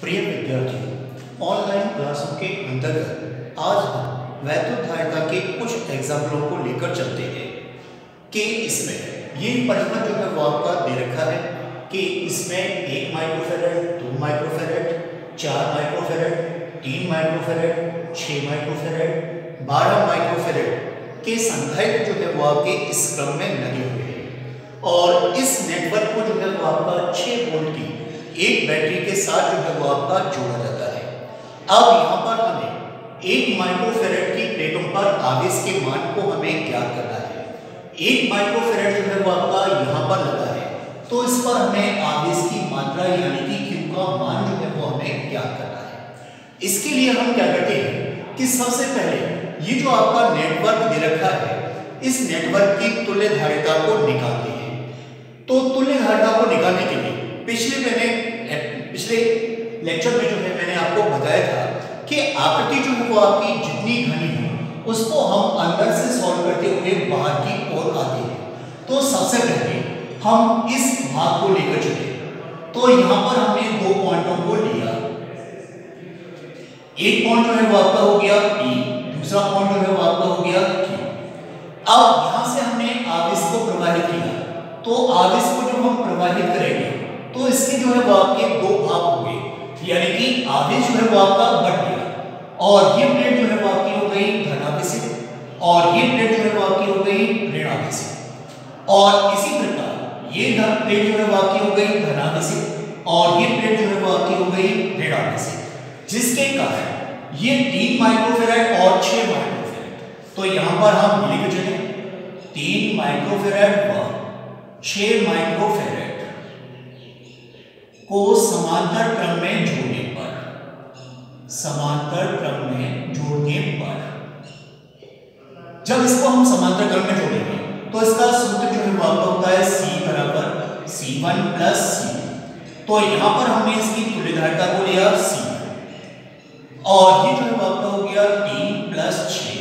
प्रिय विद्यार्थियों, ऑनलाइन क्लासों के अंतर्गत आज हम वैद्युत धारिता के कुछ एग्जाम्पलों को लेकर चलते हैं कि इसमें ये परिपथ जो है वो आपका दे रखा है कि इसमें 1 microfarad, 2 microfarad, 4 microfarad, 3 microfarad, 6 microfarad, 12 microfarad के संधारित्र जो है वो आपके इस क्रम में लगे हुए हैं और इस नेटवर्क को जो है वो आपका 6 वोल्ट की एक बैटरी के साथ जो है वो आपका जोड़ा जाता है। अब यहाँ पर हमें 1 माइक्रोफेरेड की प्लेटों पर आवेश के मान को हमें ज्ञात करना है। 1 माइक्रोफेरेड जो है वो आपका यहाँ पर लगा है, तो इस पर हमें आवेश की मात्रा यानी कि Q का मान जो है वो हमें ज्ञात करना है। इसके लिए हम क्या करते हैं कि सबसे पहले ये जो आपका नेटवर्क दे रखा है, इस नेटवर्क की तुल्य धारिता को निकालते हैं। तो तुल्य धारिता को निकालने के लिए पिछले लेक्चर में जो है मैंने आपको बताया था कि आकृति जो है वो आपकी जितनी घनी है उसको हम अंदर से सॉल्व करते हुए बाहर की ओर आते हैं। तो सबसे पहले हम इस भाग को लेकर चले, तो यहाँ पर हमने 2 पॉइंटों को लिया। एक पॉइंट जो है वो आपका हो गया P, दूसरा पॉइंट जो है वो आपका हो गया Q। अब यहाँ से हमने आवेश को प्रवाहित किया, तो आवेश को जब हम प्रवाहित करेंगे तो इसके जो है वो आपके 2 भाग होंगे, यानी कि आवेश जो है वो आपका बढ़ गया और ये प्लेट जो है वो आपकी हो गई धनावेशित और ये प्लेट जो है वो आपकी हो गई ऋणावेशित। और इसी प्रकार ये प्लेट जो है वो आपकी हो गई धनावेशित और ये प्लेट जो है वो आपकी हो गई ऋणावेशित, जिसके कारण ये 3 माइक्रोफेरेड और 6 माइक्रोफेरेड, तो यहां पर हम लिख चले 3 माइक्रोफेरेड व 6 माइक्रोफेरेड को समांतर क्रम में जोड़ने पर जब इसको हम समांतर क्रम में जोड़ेंगे तो इसका सूत्र जो है वो आपका होता है C बराबर C1 प्लस C2। तो यहां पर हमने इसकी तुल्य धारिता को लिया C और ये जो है वो आपका हो गया 3 प्लस 6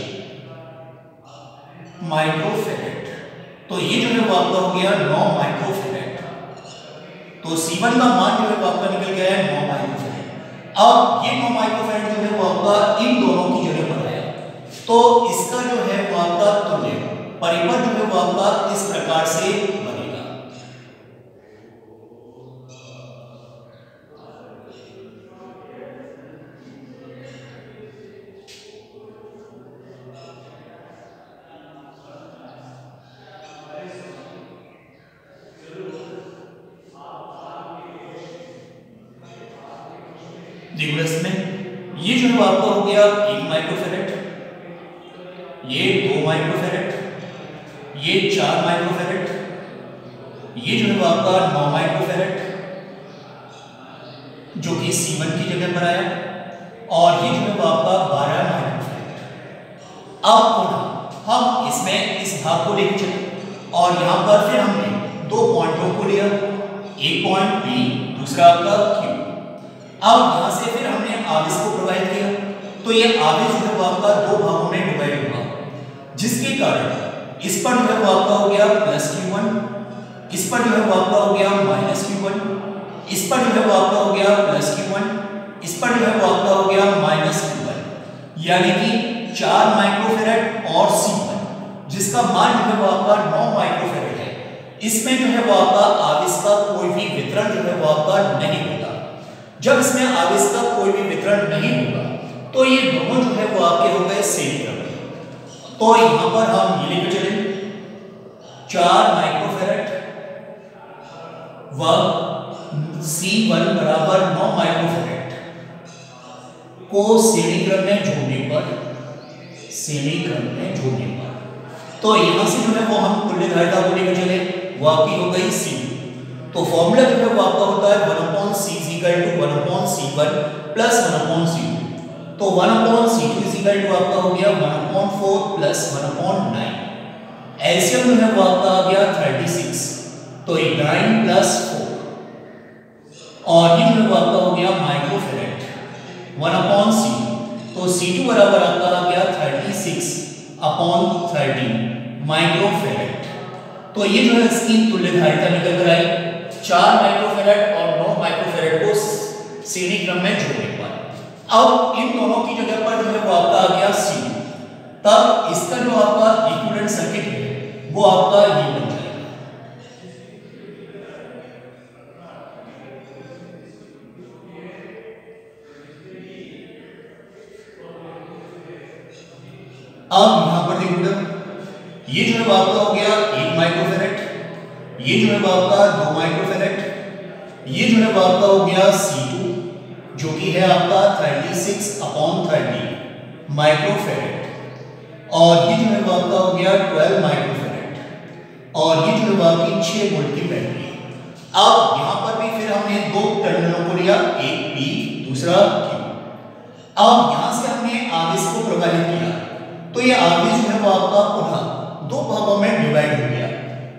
माइक्रोफेरेड, तो ये जो है वो आपका हो गया 9 माइक्रोफेरेड। तो C1 का मान जो है वो आपका निकल गया है 9 माइक्रोफेरेड। अब ये 9 माइक्रोफेरेड जो है वो आपका इन दोनों की जगह पर आया, तो इसका जो है वो आपका तुल्य परिपथ जो है वो आपका इस प्रकार से बनेगा। देखो इसमें ये जो है आपका हो गया 1 माइक्रोफेरेड, ये 2 माइक्रोफेरेड, ये 4 माइक्रोफेरेड, ये जो है आपका 9 माइक्रोफेरेड जो कि C1 की जगह पर आया और ये जो है आपका 12 माइक्रोफेरेड। अब पुनः हम इसमें इस भाग को लेकर चले और यहां पर फिर हमने 2 पॉइंटों को लिया, एक पॉइंट P, दूसरा आपका Q। अब यहां से फिर हमने आवेश को प्रवाहित किया, तो ये आवेश जो है वो आपका 2 भागों में डिवाइड हुआ, जिसके कारण इस पर जो है वो आपका हो गया प्लस Q1, इस पर जो है वो आपका हो गया माइनस Q1, इस पर जो है वो आपका हो गया प्लस Q1, इस पर जो है वो आपका हो गया माइनस Q1, यानी कि 4 माइक्रोफेरेड और C1 जिसका मान जो है वो आपका 9 माइक्रोफेरेड है, इसमें जो है वो आपका आवेश का कोई भी वितरण जो है वो आपका नहीं होता। जब इसमें आवेश का कोई भी वितरण नहीं होगा तो ये दोनों जो है वो आपके हो गए सेम क्रम में। तो यहां पर हम ये लेकर चले 4 माइक्रोफेरेड व C1 बराबर 9 माइक्रोफेरेड को श्रेणी क्रम में जोड़ने पर तो यहां से जो है वो हम तुल्य धारिता को लेकर चले, वो आपकी हो गई C। तो फॉर्मूला जो है वो आपका होता है 1/C = 1/C1 प्लस 1/C2। तो 1/C2 आपका हो गया 1/4 प्लस 1/9। एलसीएम जो है वो आपका आ गया 36, तो 9 प्लस 4 और ये जो है वो आपका हो गया माइक्रोफेरेड 1/C2। तो C2 बराबर आपका आ गया 36/30 माइक्रोफेरेड। तो ये जो है इसकी तुल्य धारिता निकल कर आई 4 माइक्रोफेरेड और 9 माइक्रोफेरेड को श्रेणी क्रम में जोड़ने पर। अब इन दोनों की जगह पर जो है वो आपका आ गया C2, तब इसका जो आपका इक्विवेलेंट सर्किट है वो आपका ये बन जाएगा। अब यहां पर देखो ये जो है आपका हो गया 1 माइक्रोफैरेड, ये जो है आपका 2 माइक्रोफैरेड, ये जो है आपका हो गया C2 जो कि है आपका 36/30 माइक्रोफैरेड, और ये जो है आपका हो गया 12 माइक्रोफैरेड, और ये जो है आपकी 6 वोल्ट की बैटरी। अब यहां पर भी फिर हमने दो टर्मिनलों को लिया, एक P दूसरा Q। अब यहां से हमने आवेश को प्रवाहित किया तो ये आवेश जो है वो आपका पुनः दो भागों में डिवाइड हो गया,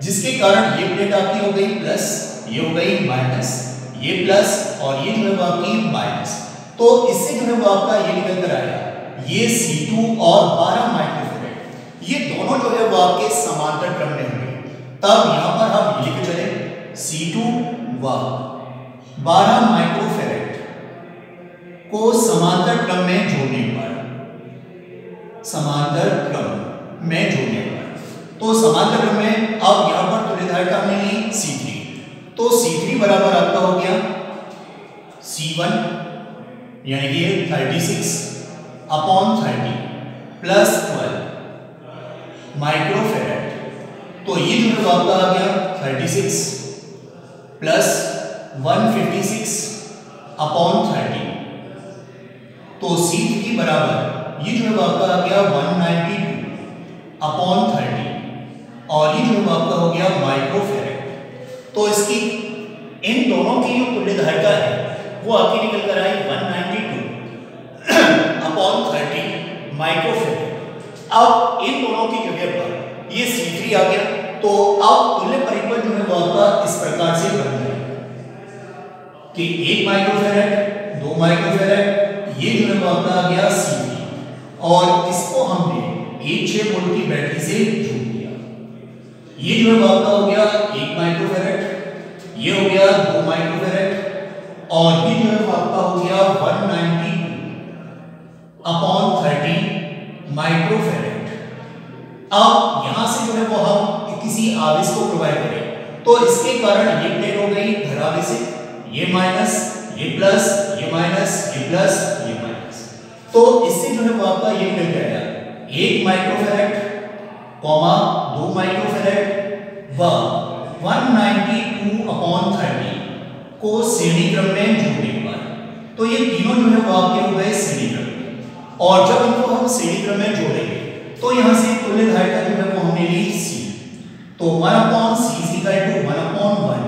जिसके कारण ये प्लेट आपकी हो गई प्लस, ये हो गई माइनस, ये प्लस और ये जो है वो आपकी माइनस। तो इससे जो है वो आपका ये निकल कर आया ये C2 और 12 माइक्रोफैरेड, ये दोनों जो है वो आपके समांतर क्रम में होंगे। तब यहां पर हम लिख चले C2 व 12 माइक्रोफैरेड को समांतर क्रम में जोड़ने पर, समांतर क्रम में जोड़ने पर, तो समांतर क्रम में अब यहां पर तुल्यधारिता हमने ली C3, तो C3 बराबर आपका हो गया C1 यानी कि 36/30 प्लस 12 माइक्रोफैरेड, तो ये जो है आपका आ गया 36 प्लस 156/30, तो C3 बराबर ये जो है आपका आ गया 192/30, और ये जो है आपका हो गया माइक्रोफैरेड। तो इसकी इन दोनों की जो तुल्यधारिता है वो आपकी निकल कर आई 192/30 माइक्रोफैरेड। अब इन दोनों की जगह पर ये C3 आ गया, तो अब तुल्य परिपथ जो है वो आपका इस प्रकार से बन जाएगा कि 1 माइक्रोफैरेड 2 माइक्रोफैरेड, ये जो है वो आपका आ गया C3, और इसको हमने एक 6 वोल्ट की बैटरी से जोड़ दिया। ये जो है आपका हो गया 1 माइक्रोफैरेड, ये हो गया 2 माइक्रोफैरेड, और ये जो है आपका हो गया 192/30 माइक्रोफैरेड। अब यहां से जो है वो हम किसी आवेश को प्रोवाइड करें तो इसके कारण ये प्लेट हो गई धनावेशित, ये माइनस, ये प्लस, ये माइनस, ये प्लस, ये माइनस। तो इससे जो है वो आपका ये निकल जाएगा 1 माइक्रोफैरेड, 2 माइक्रोफैरेड व 192/30 को श्रेणी क्रम में जोड़ने पर, तो ये तीनों जो है वो आपके हो गए श्रेणी क्रम में, और जब इनको हम श्रेणी क्रम में जोड़ेंगे तो यहां से तुल्यधारिता जो है वो हमने ली C, तो 1/C = 1/1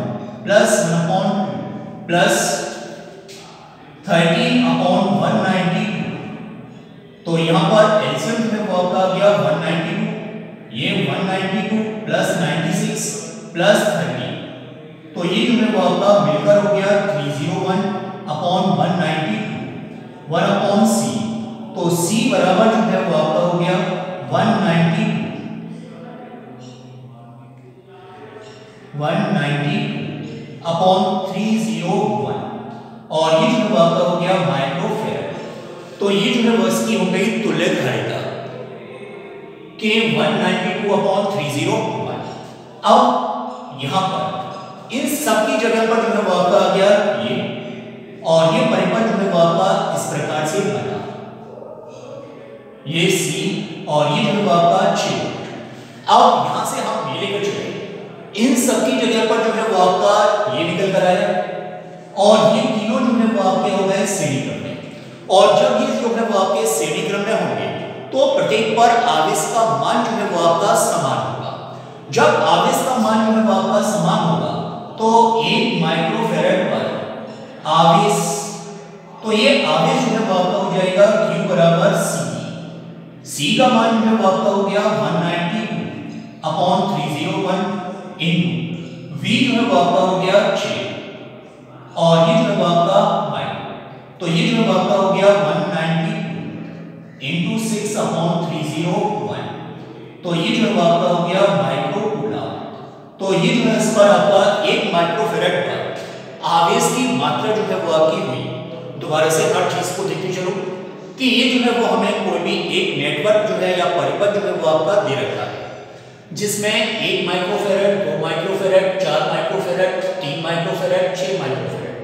प्लस 1/2 प्लस 13/192, तो यहां पर एलसीएम जो है वो आपका आ गया 192, ये 192 प्लस 96 प्लस 30, तो ये जो है वो आपका मिलकर हो गया 301/192 1/C, तो C बराबर जो है वो आपका हो गया 192/301, और ये जो है आपका हो गया माइक्रोफैरेड। तो ये जो है इसकी हो गई तुल्यधारिता के 192/301। अब यहां पर इन सब की जगह पर जो है वो आपका आ गया ये, और ये परिपथ जो है वो आपका इस प्रकार से बना, ये C और ये जो है वो आपका 6 वोल्ट। अब यहां से हम ये लेकर चले इन सब की जगह पर जो है वो आपका ये निकल कर आया, और ये तीनों जो है वो आपके हो गए श्रेणी क्रम में, और जब ये जो है वो आपके श्रेणी क्रम में होंगे तो प्रत्येक पर आवेश का मान जो है वो आपका समान होगा। जब आवेश का मान जो है वो आपका समान होगा तो 1 माइक्रोफैरेड पर आवेश, तो ये आवेश जो है वो आपका हो जाएगा Q बराबर C का मान जो है वो आपका हो गया 192/301 इंटू V जो है वो आपका हो गया 6, और ये जो है वो आपका माइक्रो, तो ये जो है वो आपका हो गया 192 इंटू 6/301, तो ये जो है वो आपका हो गया माइक्रो कूलम। तो ये जो है इस पर आपका 1 माइक्रोफैरेड पर आवेश की मात्रा जो है वो आपकी हुई दोबारा से हर चीज को देखते चलो कि ये जो है वो हमें कोई भी एक नेटवर्क जो है या परिपथ जो है वो आपका दे रखा है, जिसमें 1 microfarad, 2 microfarad, 4 microfarad, 3 microfarad, 6 microfarad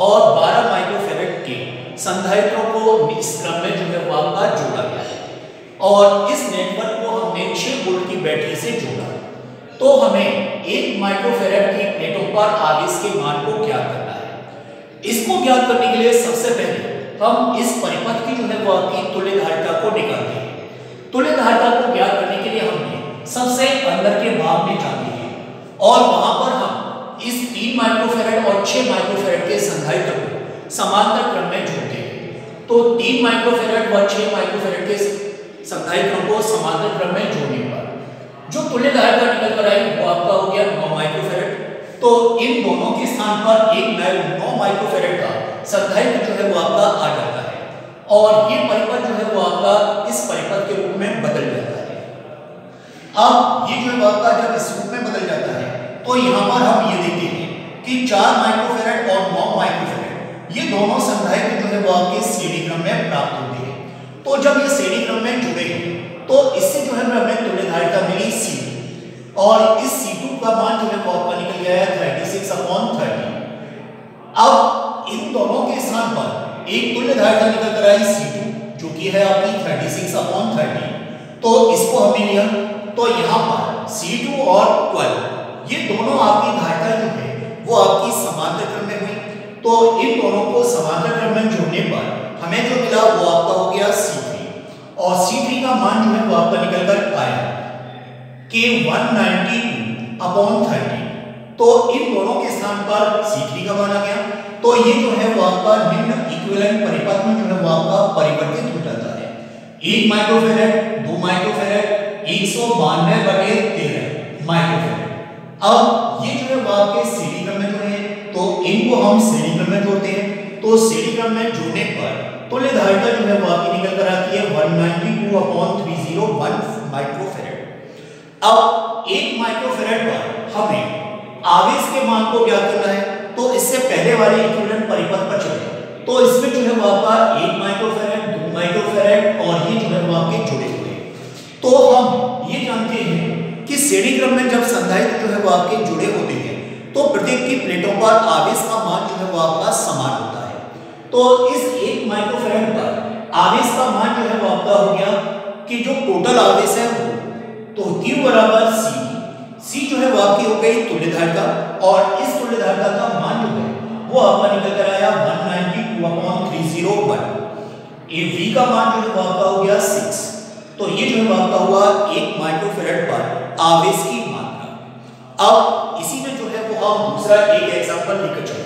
और 12 माइक्रोफेरेड के संधारित्रों को इस क्रम में जो है वो आपका जोड़ा गया है और इस नेटवर्क को हमने 6 वोल्ट की बैटरी से जोड़ा। तो हमें 1 माइक्रोफेरेड की प्लेटों पर आवेश के मान को ज्ञात करना है। इसको ज्ञात करने के लिए सबसे पहले हम इस परिपथ की जो है वो आपकी तुल्य धारिता को निकालते हैं। तुल्य धारिता को ज्ञात करने के लिए हमने सबसे अंदर के भाग में जाते हैं और वहां पर हम इस 3 माइक्रोफेरेड और 6 माइक्रोफेरेड के संधारित्र को समांतर क्रम में जोड़ते हैं। तो 3 माइक्रोफेरेड व 6 माइक्रोफेरेड के संधारित्रों को समांतर क्रम में जोड़ने पर जो तुल्य धारिता निकल कर आई वो आपका हो गया 9 माइक्रोफेरेड। तो इन दोनों के स्थान पर एक 9 माइक्रोफेरेड का संधारित्र जो है वो आपका आ जाता है और ये परिपथ जो है वो आपका इस परिपथ के रूप में बदल जाता है। अब ये जो है आपका जब इस रूप में बदल जाता है तो यहाँ पर हम ये देखते हैं कि 4 माइक्रोफेरेड और 9 माइक्रोफेरेड ये दोनों संधारित्र जो है वो आपके श्रेणी क्रम में प्राप्त होते हैं। तो जब ये श्रेणी क्रम में जुड़े हैं तो इससे जो है हमें तुल्य धारिता मिली C2 और इस C2 का मान जो है वो आपका निकल गया है 36/30। अब इन दोनों के स्थान पर एक तुल्य धारिता निकल कर आई C2 जो कि है आपकी 36/30। तो इसको हमने लिया तो यहाँ पर C2 और 12 ये दोनों आपकी धारिता जो है वो आपकी समांतर क्रम में हुई। तो इन दोनों को समांतर क्रम में जोड़ने पर हमें जो मिला वो आपका हो गया C3 और C3 का मान जो है वो आपका निकल कर आया कि 192/30। तो इन दोनों के स्थान पर C3 का मान आ गया। तो ये जो है वो आपका निम्न इक्विवेलेंट परिपथ में जो है वो आपका परिवर्तित हो जाता है। 1 माइक्रोफेरेड, 2 माइक्रोफेरेड, 192/13 माइक्रोफेरेड। अब ये जो है वो आपके श्रेणी क्रम में जुड़े हैं तो इनको हम श्रेणी क्रम में जोड़ते हैं। तो श्रेणी क्रम में जोड़ने पर तुल्य धारिता जो है वो आपकी निकल कर आती है 192/301 माइक्रोफेरेड। अब 1 माइक्रोफेरेड पर हमें आवेश के मान को ज्ञात करना है। तो इससे पहले वाले इक्विवेलेंट परिपथ पर चले तो इसमें जो है वो आपका 1 माइक्रोफेरेड, 2 माइक्रोफेरेड और ये जो है वो आपके जुड़े हुए हैं। तो हम ये जानते हैं कि श्रेणी क्रम में जब संधारित्र जो है वो आपके जुड़े होते हैं तो प्रत्येक की प्लेटों पर आवेश का मान जो है वो आपका समान होता है। तो इस 1 माइक्रोफेरेड पर आवेश का मान जो है वो आपका हो गया कि जो टोटल आवेश है वो तो Q बराबर C जो है वो आपकी हो गई तुल्य धारिता और इस तुल्य धारिता का मान जो है वो आपका निकल कर आया 192/301। ये V का मान जो है वो आपका हो गया 6। तो ये जो है वो आपका हुआ 1 माइक्रोफेरेड पर आवेश की मात्रा। अब इसी में जो है वो हम दूसरा एक एग्जांपल लेकर चलते हैं।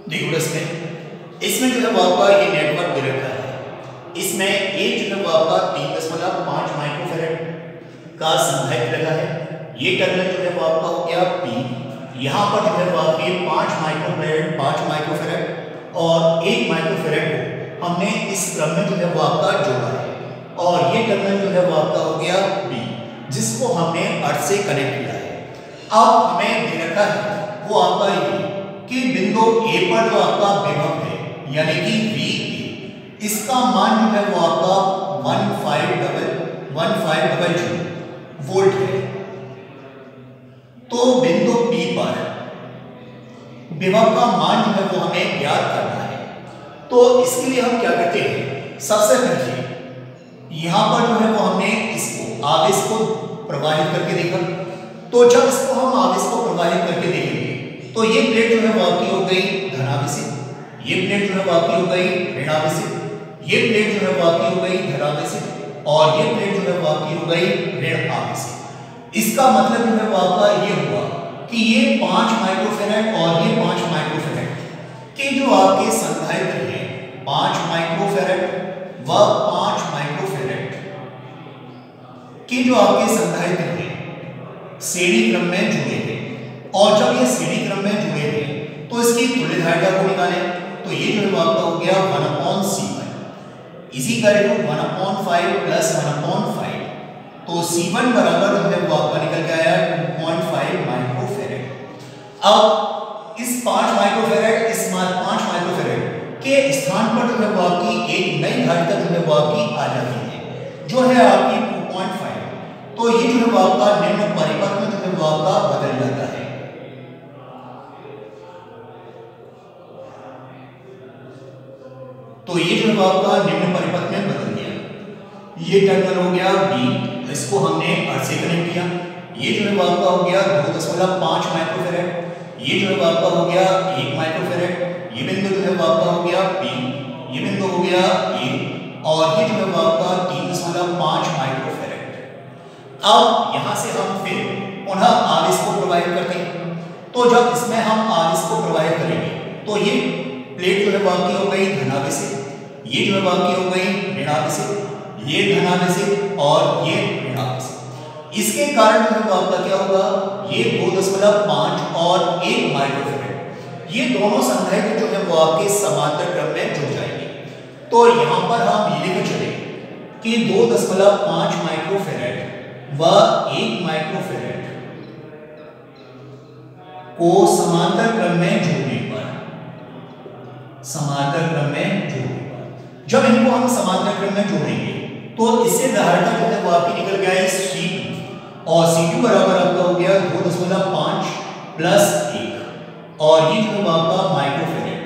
देखो इसमें जो है वो आपका ये नेटवर्क दे रखा है। इसमें एक जो है वो आपका 3.5 माइक्रोफेरेड का संधारित्र लगा है। ये टर्मिनल जो है वो आपका हो गया P। यहाँ पर जो है वो आपके 5 माइक्रोफेरेड और 1 माइक्रोफेरेड को हमने इस क्रम में जो है वो आपका जोड़ा है और ये टर्मिनल जो है वो आपका हो गया B जिसको हमने अर्थ से कनेक्ट किया है। अब हमें दे रखा है वो आपका ये कि बिंदु A पर जो आपका विभव है यानी कि VA इसका मान जो है वो आपका 1500 1500 वोल्ट है। तो बिंदु P पर विभव का मान जो है वो हमें ज्ञात करना है। तो इसके लिए हम क्या करते हैं, सबसे पहले यहां पर जो है वो हमने इसको आवेश को प्रवाहित करके देखा। तो जब इसको हम आवेश को प्रवाहित करके देखेंगे तो ये प्लेट जो है वो आपकी हो गई धनावेशित, ये प्लेट जो है वो आपकी हो गई ऋणावेशित, ये प्लेट जो है वो आपकी हो गई धनावेशित और ये प्लेट जो है वो आपकी हो गई ऋण आवेशित। इसका मतलब जो है वो आपका ये हुआ कि ये 5 माइक्रोफैराड और ये 5 माइक्रोफैराड के जो आपके संधारित्र हैं, 5 माइक्रोफैराड व 5 माइक्रोफैराड के जो आपके संधारित्र हैं श्रेणी क्रम में जुड़े हैं। और जब ये श्रेणी क्रम में जुड़े हैं तो इसकी तुल्य धारिता को निकालें। तो ये जो है आपका हो गया 1/C1 इसी इक्वल टू 1/5 प्लस 1/5। तो C1 बराबर जो है वो आपका निकल के आया 2.5 माइक्रोफैराड। अब इस 5 माइक्रोफैराड इस 5 माइक्रोफैराड के स्थान पर जो है वो आपकी एक नई धारिता जो है वो आपकी आ जाती है जो है आपकी 2.5। तो ये जो है वो आपका निम्न परिपथ में जो है वो आपका बदल जाता है। तो ये जो है आपका निम्न परिपथ में बदल गया। ये टर्मिनल हो गया B, इसको हमने अर्थ से कनेक्ट किया। ये जो है आपका हो गया 2.5 माइक्रोफैराड, ये जो है आपका हो गया 1 माइक्रोफैराड, ये बिंदु जो है आपका हो गया P, ये बिंदु हो गया A और ये जो है आपका 3.5 माइक्रोफैराड। अब यहां से हम फिर पुनः आवेश को प्रवाहित करते हैं। तो जब इसमें हम आवेश को प्रवाहित करेंगे तो ये प्लेट जो है आपकी हो गई धनावेशित, ये जो है आपकी हो गई ऋणावेशित, ये धनावेशित और ये ऋणावेशित। इसके कारण जो है आपका क्या होगा, ये 2.5 और 1 माइक्रोफैराड ये दोनों संधारित्र जो है वो आपके समांतर क्रम में जुड़ जाएंगे। तो यहां पर हम ये लेकर चले कि 2.5 माइक्रोफैराड व 1 माइक्रोफैराड को समांतर क्रम में जोड़ने पर, समांतर क्रम में जोड़ने पर जब इनको हम समांतर क्रम में जोड़ेंगे तो इससे धारिता जो है वो आपकी निकल गया है C2 और C2 बराबर आपका हो गया 2.5 प्लस 1 और ये जो है आपका माइक्रोफैराड।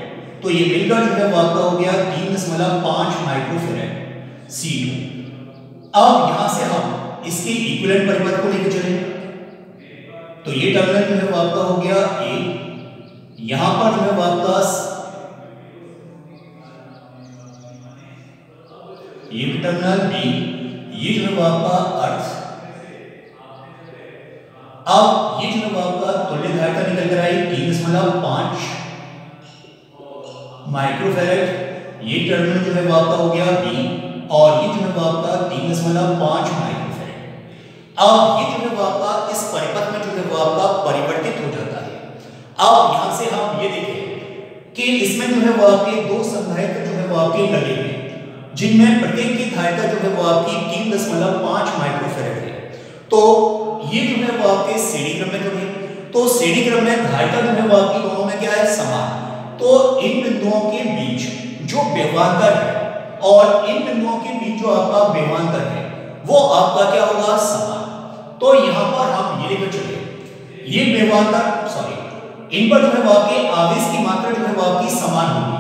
तो ये मिलकर जो है वो आपका हो गया 3.5 माइक्रोफैराड C2। अब यहां से हम इसके इक्विवेलेंट परिपथ को लेकर चलेंगे। तो ये टर्मिनल जो है वो आपका हो गया A, यहां पर जो है वो आपका ये टर्मिनल B, ये जो है वो आपका अर्थ। अब ये जो है वो आपका तुल्य धारिता निकल कर आई 3.5 माइक्रोफैराड, ये टर्मिनल जो है वो आपका हो गया B और ये जो है वो आपका 3.5 माइक्रोफैराड। अब ये जो है वो आपका इस परिपथ में जो है वो आपका परिवर्तित हो जाता है। अब यहां से हम ये देखें कि इसमें जो है वो आपके दो संधारित्र जो है वो आपके लगे हैं जिनमें प्रत्येक की धारिता जो है वो आपकी 3.5 माइक्रोफैराड है। तो ये जो है वो आपके श्रेणी क्रम में जुड़े। तो श्रेणी क्रम में धारिता जो है वो आपकी दोनों में क्या है, समान। तो इन बिंदुओं के बीच जो व्यवांतर है और इन बिंदुओं के बीच जो आपका व्यवांतर है वो आपका क्या होगा, समान। तो यहां पर हम ये लेकर चले, ये व्यवांतर इन पर जो है वो आपके आवेश की मात्रा जो है वो आपकी समान होगी।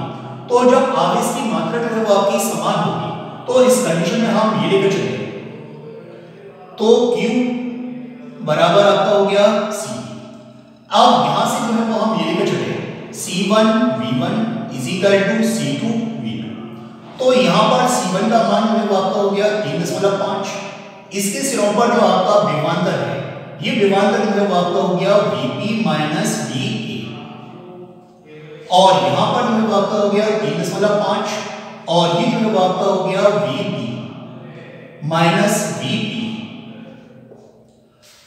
तो जब आवेश की मात्रा जो है वो आपकी समान होगी तो इस कंडीशन में हम ये लेकर चले तो Q बराबर आपका हो गया C। अब यहां से जो है वो हम ये लेकर चले C1 V1 is equal to C2 V2। तो यहां पर C1 का मान जो है वो आपका हो गया 3.5। इसके सिरों पर जो आपका विभवांतर है, ये विभवांतर जो है वो आपका हो गया Vp माइनस VA और यहां पर जो है वो आपका हो गया 3.5 और ये जो है वो आपका हो गया Vp माइनस VP।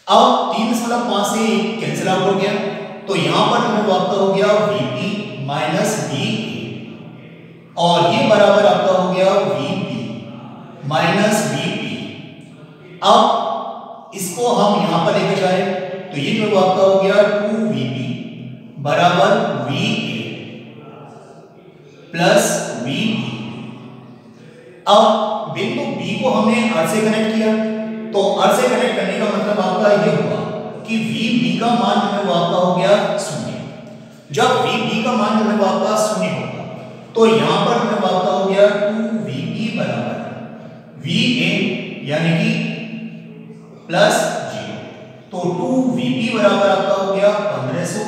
अब 3.5 से कैंसिल आउट हो गया तो यहां पर जो है वो आपका हो गया Vp माइनस VA और ये बराबर आपका हो गया Vp माइनस VP। अब इसको हम यहां पर लेकर जाए तो ये जो आपका हो गया 2Vp बराबर VA प्लस VB। अब बिंदु B V को हमने R से कनेक्ट किया, तो R से कनेक्ट करने का मतलब आपका ये हुआ कि V का मान जो है वो आपका हो गया 0। जब V का मान जो है वो आपका 0 होगा तो यहां पर जो है वो आपका हो गया 2VP बराबर VA यानी कि प्लस 0। तो 2VP बराबर आपका हो गया 1500,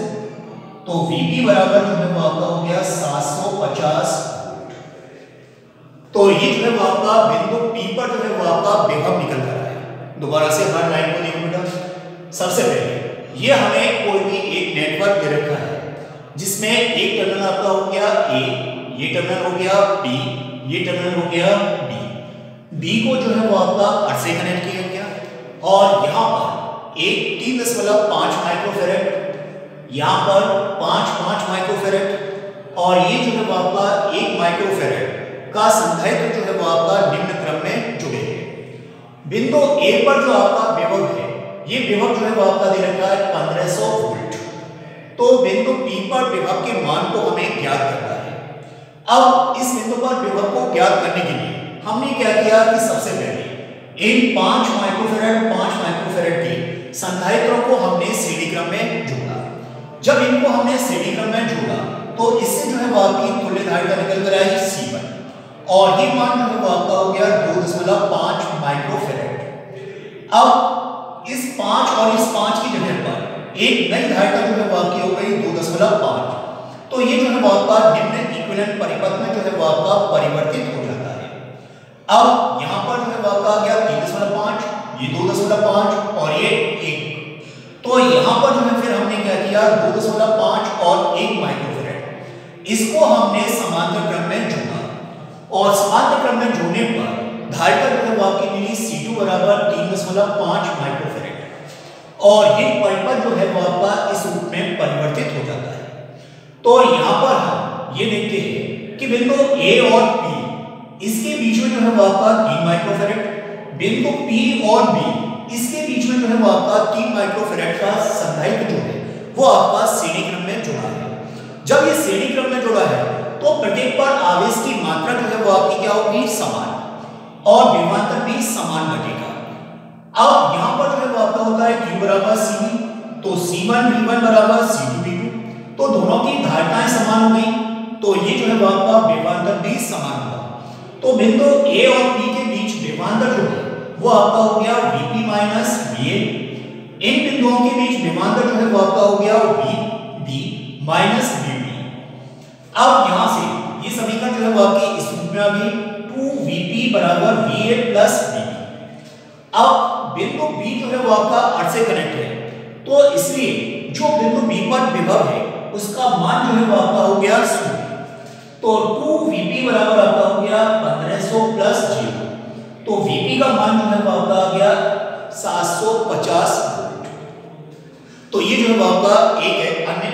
तो VP बराबर जो है वो आपका हो गया 750 वोल्ट। तो ये जो है वो आपका बिंदु P पर जो है वो आपका विभव निकल कर आया। दोबारा से हर लाइन को देखो बेटा। सबसे पहले ये हमें कोई भी एक नेटवर्क दे रखा है जिसमें एक टर्मिनल आपका हो गया A, ये टर्मिनल हो गया B, ये टर्मिनल हो गया B। B को जो है वो आपका R से कनेक्ट किया गया और यहाँ पर एक 3.5 माइक्रोफैरड, यहाँ पर 5 माइक्रोफैरड और ये जो है वो आपका 1 माइक्रोफैरड का संधारित्र जो है वो आपका निम्न क्रम में जुड़े हैं। बिंदु A पर जो आपका विभव है, ये विभव जो है वो आपका दे रखा है 1500 वोल्ट। तो बिंदु P पर विभव के मान को हमें ज्ञात करना है। अब इस बिंदु पर विभव को ज्ञात करने के लिए हमने क्या किया कि सबसे पहले इन 5 माइक्रोफैरड के संधारित्रों को हमने श्रेणी क्रम में जोड़ा। जब इनको हमने श्रेणी क्रम में जोड़ा तो इससे जो है वो आपकी तुल्य धारिता निकल कर आई C1 और ये मान जो है वो आपका हो गया 2.5 माइक्रोफैरड। अब इस 5 और इस 5 की जगह पर एक नई धारिता जो है वो आपकी हो गई 2.5। तो ये जो है वो आपका निम्न इक्विवेलेंट परिपथ में जो है वो आपका परिवर्तित हो जाता है। अब यहाँ पर जो है वो आपका आ गया 3.5, ये 2.5 और ये 1। तो यहाँ पर जो है फिर हमने क्या किया 2.5 और 1 माइक्रोफैरड, इसको हमने समांतर क्रम में जोड़ा और समांतर क्रम में जोड़ने पर धारिता जो है वो आपकी मिली C2 बराबर 3.5 माइक्रोफैरड और ये परिपथ जो है वो आपका इस रूप में परिवर्तित हो जाता है। तो यहाँ पर हम ये देखते हैं कि बिंदु A और P इसके बीच में जो है वो आपका 3 माइक्रोफैरड, बिंदु P और B इसके बीच में जो है वो आपका 3 माइक्रोफैरड का संधारित्र जो है वो आपका श्रेणी क्रम में जुड़ा है। जब ये श्रेणी क्रम में जुड़ा है तो प्रत्येक पर आवेश की मात्रा जो है वो आपकी क्या होगी समान और विभवांतर भी समान बटेगा। अब यहाँ पर जो है वो आपका होता है Q बराबर CV, तो C1 V1 बराबर C2 V2, तो दोनों की धारिताएं समान हो गई तो ये जो है वो आपका विभवांतर भी समान होगा। तो बिंदु A और P के बीच विभवांतर जो है वो आपका हो गया VP माइनस VA। इन बिंदुओं के बीच विभवांतर जो है वो आपका हो गया VB माइनस VB। अब यहां से ये समीकरण जो है वो आपकी इस रूप में आ गई 2VP बराबर VA प्लस VB। अब बिंदु B जो है वो आपका R से कनेक्ट है तो इसलिए जो बिंदु B पर विभव है उसका मान जो है वो आपका हो गया 0। तो 2VP बराबर आपका हो गया 1500 प्लस 0, तो VP का मान जो है वो आपका आ गया 750 वोल्ट। तो ये जो है वो आपका एक अन्य